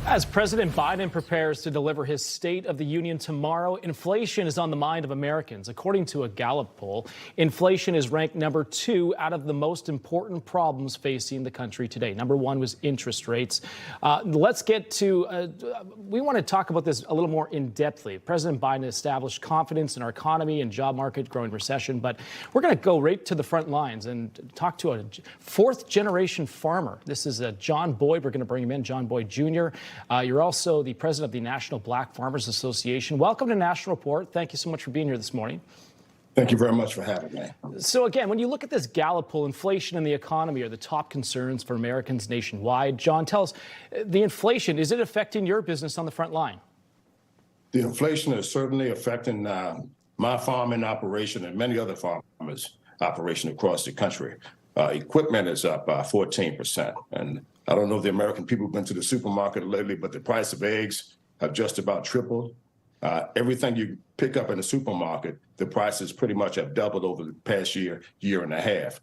As President Biden prepares to deliver his State of the Union tomorrow, inflation is on the mind of Americans. According to a Gallup poll, inflation is ranked number 2 out of the most important problems facing the country today. Number 1 was interest rates. Let's get to, we want to talk about this a little more in-depthly. President Biden established confidence in our economy and job market, growing recession, but we're going to go right to the front lines and talk to a fourth-generation farmer. This is John Boyd. We're going to bring him in, John Boyd Jr. You're also the president of the National Black Farmers Association. Welcome to National Report. Thank you so much for being here this morning. Thank you very much for having me. So again, when you look at this Gallup poll, inflation and the economy are the top concerns for Americans nationwide. John, tell us, the inflation, is it affecting your business on the front line? The inflation is certainly affecting my farming operation and many other farmers' operation across the country. Equipment is up by 14%. And I don't know if the American people have been to the supermarket lately, but the price of eggs have just about tripled. Everything you pick up in the supermarket, the prices pretty much have doubled over the past year and a half.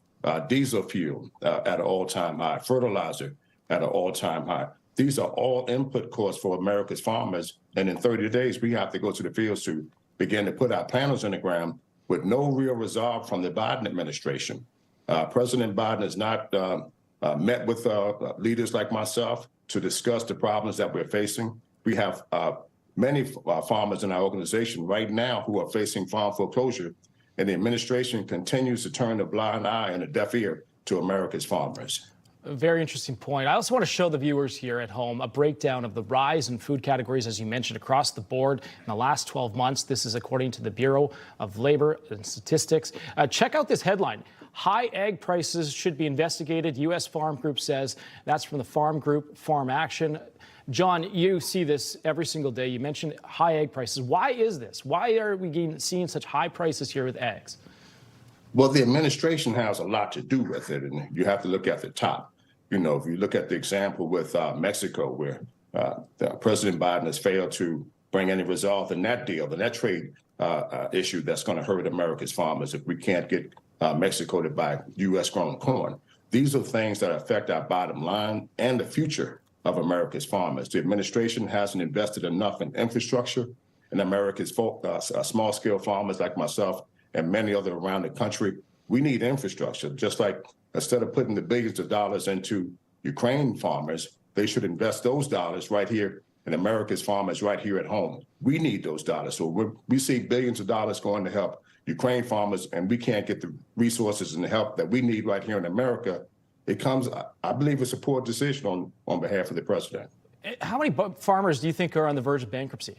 Diesel fuel at an all-time high, fertilizer at an all-time high. These are all input costs for America's farmers. And in 30 days, we have to go to the fields to begin to put our panels in the ground with no real resolve from the Biden administration. President Biden has not met with leaders like myself to discuss the problems that we're facing. We have many farmers in our organization right now who are facing farm foreclosure, and the administration continues to turn a blind eye and a deaf ear to America's farmers. A very interesting point. I also want to show the viewers here at home a breakdown of the rise in food categories, as you mentioned, across the board in the last 12 months. This is according to the Bureau of Labor and Statistics. Check out this headline. High egg prices should be investigated. U.S. Farm Group says. That's from the Farm Group, Farm Action. John, you see this every single day. You mentioned high egg prices. Why is this? Why are we seeing such high prices here with eggs? Well, the administration has a lot to do with it, and you have to look at the top. You know, if you look at the example with Mexico, where President Biden has failed to bring any resolve in that deal, in that trade issue that's going to hurt America's farmers if we can't get Mexico to buy U.S.-grown corn. These are things that affect our bottom line and the future of America's farmers. The administration hasn't invested enough in infrastructure, and America's small-scale farmers like myself and many other around the country. We need infrastructure, just like instead of putting the billions of dollars into Ukraine farmers, they should invest those dollars right here in America's farmers right here at home. We need those dollars. So we see billions of dollars going to help Ukraine farmers, and we can't get the resources and the help that we need right here in America. It comes, I believe, it's a poor decision on behalf of the president. How many farmers do you think are on the verge of bankruptcy?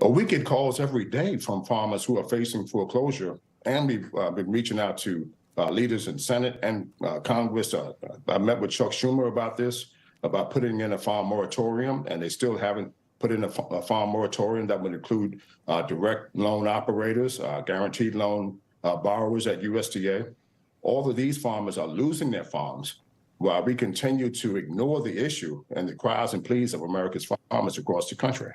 Well, we get calls every day from farmers who are facing foreclosure, and we've been reaching out to leaders in Senate and Congress. I met with Chuck Schumer about this, about putting in a farm moratorium, and they still haven't put in a farm moratorium that would include direct loan operators, guaranteed loan borrowers at USDA. All of these farmers are losing their farms while we continue to ignore the issue and the cries and pleas of America's farmers across the country.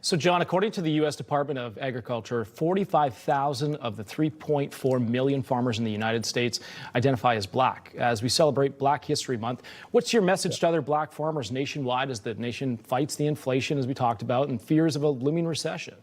So, John, according to the U.S. Department of Agriculture, 45,000 of the 3.4 million farmers in the United States identify as Black. As we celebrate Black History Month, what's your message to other Black farmers nationwide as the nation fights the inflation, as we talked about, and fears of a looming recession?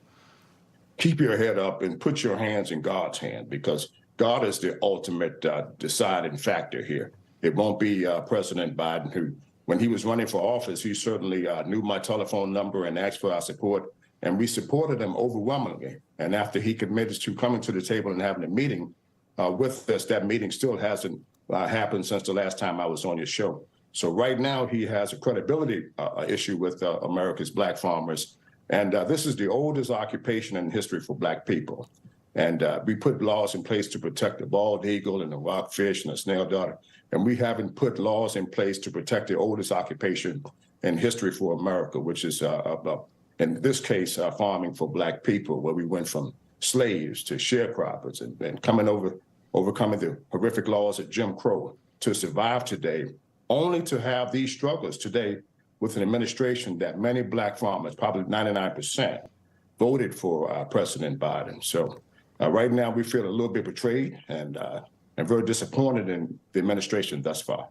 Keep your head up and put your hands in God's hand, because God is the ultimate deciding factor here. It won't be President Biden, who, when he was running for office, he certainly knew my telephone number and asked for our support, and we supported him overwhelmingly. And after he committed to coming to the table and having a meeting with us, that meeting still hasn't happened since the last time I was on your show. So right now, he has a credibility issue with America's Black farmers. And this is the oldest occupation in history for Black people. And we put laws in place to protect the bald eagle and the rockfish and the snail darter. And we haven't put laws in place to protect the oldest occupation in history for America, which is, in this case, farming for Black people, where we went from slaves to sharecroppers and overcoming the horrific laws of Jim Crow to survive today, only to have these struggles today with an administration that many Black farmers, probably 99%, voted for President Biden. So right now we feel a little bit betrayed and very disappointed in the administration thus far.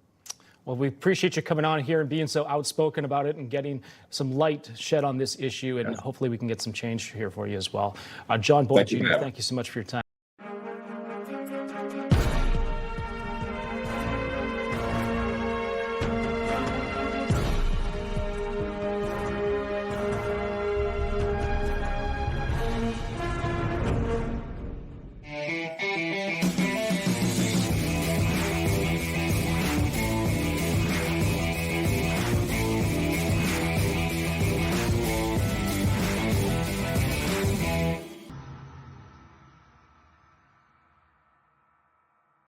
Well, we appreciate you coming on here and being so outspoken about it and getting some light shed on this issue. And hopefully we can get some change here for you as well. John Boyd Jr., thank you so much for your time.